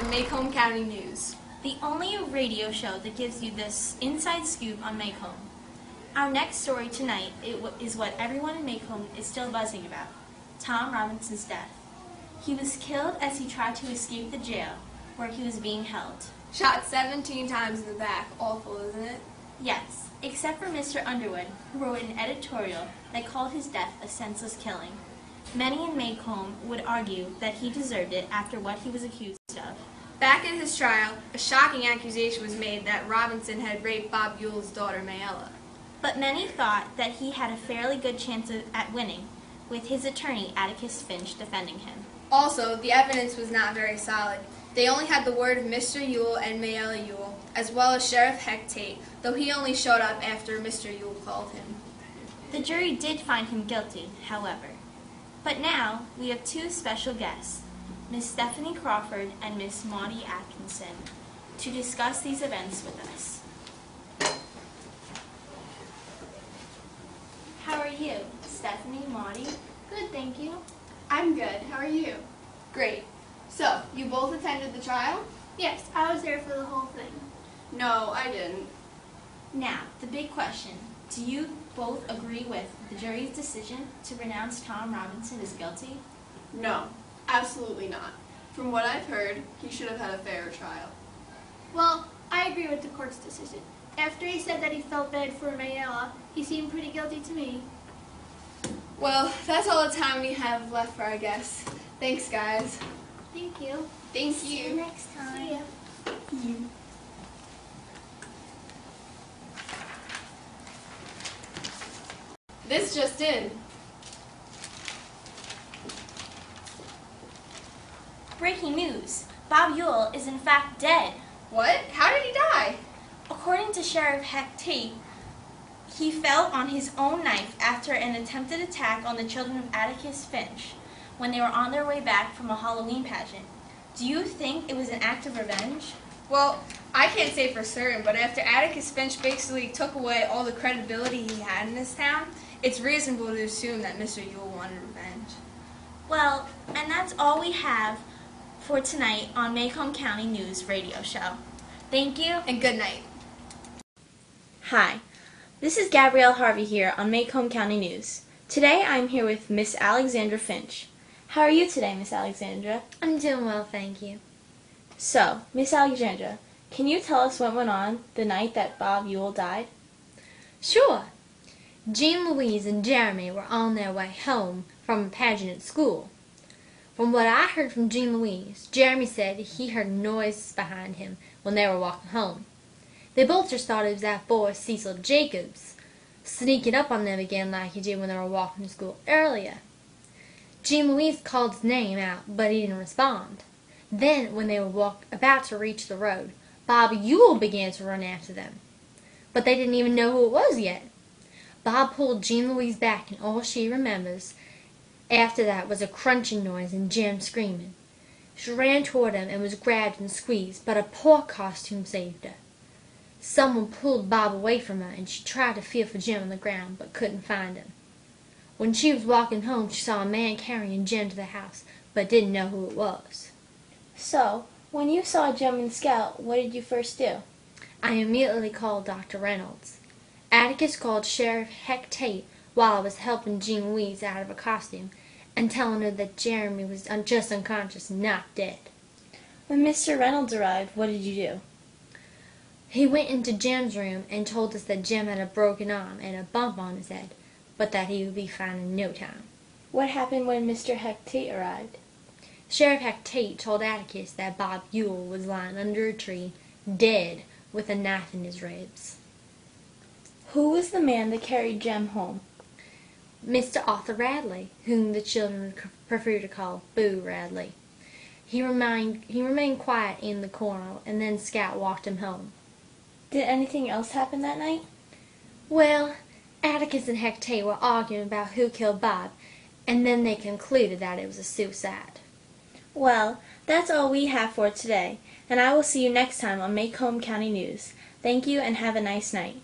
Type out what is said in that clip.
the Macomb County News. The only radio show that gives you this inside scoop on Macomb. Our next story tonight is what everyone in Macomb is still buzzing about, Tom Robinson's death. He was killed as he tried to escape the jail where he was being held. Shot 17 times in the back. Awful, isn't it? Yes, except for Mr. Underwood, who wrote an editorial that called his death a senseless killing. Many in Macomb would argue that he deserved it after what he was accused of. Back at his trial, a shocking accusation was made that Robinson had raped Bob Ewell's daughter, Mayella. But many thought that he had a fairly good chance at winning, with his attorney, Atticus Finch, defending him. Also, the evidence was not very solid. They only had the word of Mr. Ewell and Mayella Ewell, as well as Sheriff Heck Tate, though he only showed up after Mr. Ewell called him. The jury did find him guilty, however. But now, we have two special guests, Miss Stephanie Crawford and Miss Maudie Atkinson, to discuss these events with us. How are you, Stephanie, Maudie? Good, thank you. I'm good. How are you? Great. So, you both attended the trial? Yes, I was there for the whole thing. No, I didn't. Now, the big question. Do you both agree with the jury's decision to renounce Tom Robinson as guilty? No, absolutely not. From what I've heard, he should have had a fairer trial. Well, I agree with the court's decision. After he said that he felt bad for Mayella, he seemed pretty guilty to me. Well, that's all the time we have left for our guests. Thanks, guys. Thank you. Thank See you next time. See ya. This just in. Breaking news. Bob Ewell is in fact dead. What? How did he die? According to Sheriff Heck Tate, he fell on his own knife after an attempted attack on the children of Atticus Finch when they were on their way back from a Halloween pageant. Do you think it was an act of revenge? Well, I can't say for certain, but after Atticus Finch basically took away all the credibility he had in this town, it's reasonable to assume that Mr. Ewell wanted revenge. Well, and that's all we have for tonight on Macomb County News radio show. Thank you. And good night. Hi, this is Gabrielle Harvey here on Macomb County News. Today I'm here with Miss Alexandra Finch. How are you today, Miss Alexandra? I'm doing well, thank you. So, Miss Alexandra, can you tell us what went on the night that Bob Ewell died? Sure. Jean Louise and Jeremy were on their way home from a pageant at school. From what I heard from Jean Louise, Jeremy said he heard noises behind him when they were walking home. They both just thought it was that boy Cecil Jacobs sneaking up on them again like he did when they were walking to school earlier. Jean Louise called his name out, but he didn't respond. Then, when they were about to reach the road, Bob Ewell began to run after them. But they didn't even know who it was yet. Bob pulled Jean Louise back, and all she remembers after that was a crunching noise and Jem screaming. She ran toward him and was grabbed and squeezed, but a poor costume saved her. Someone pulled Bob away from her, and she tried to feel for Jem on the ground, but couldn't find him. When she was walking home, she saw a man carrying Jem to the house, but didn't know who it was. So, when you saw Jem and Scout, what did you first do? I immediately called Dr. Reynolds. Atticus called Sheriff Heck Tate while I was helping Jean Louise out of her costume and telling her that Jeremy was just unconscious and not dead. When Mr. Reynolds arrived, what did you do? He went into Jem's room and told us that Jem had a broken arm and a bump on his head, but that he would be fine in no time. What happened when Mr. Heck Tate arrived? Sheriff Heck Tate told Atticus that Bob Ewell was lying under a tree, dead, with a knife in his ribs. Who was the man that carried Jem home? Mr. Arthur Radley, whom the children would prefer to call Boo Radley. He remained quiet in the corner, and then Scout walked him home. Did anything else happen that night? Well, Atticus and Heck Tate were arguing about who killed Bob, and then they concluded that it was a suicide. Well, that's all we have for today, and I will see you next time on Macomb County News. Thank you and have a nice night.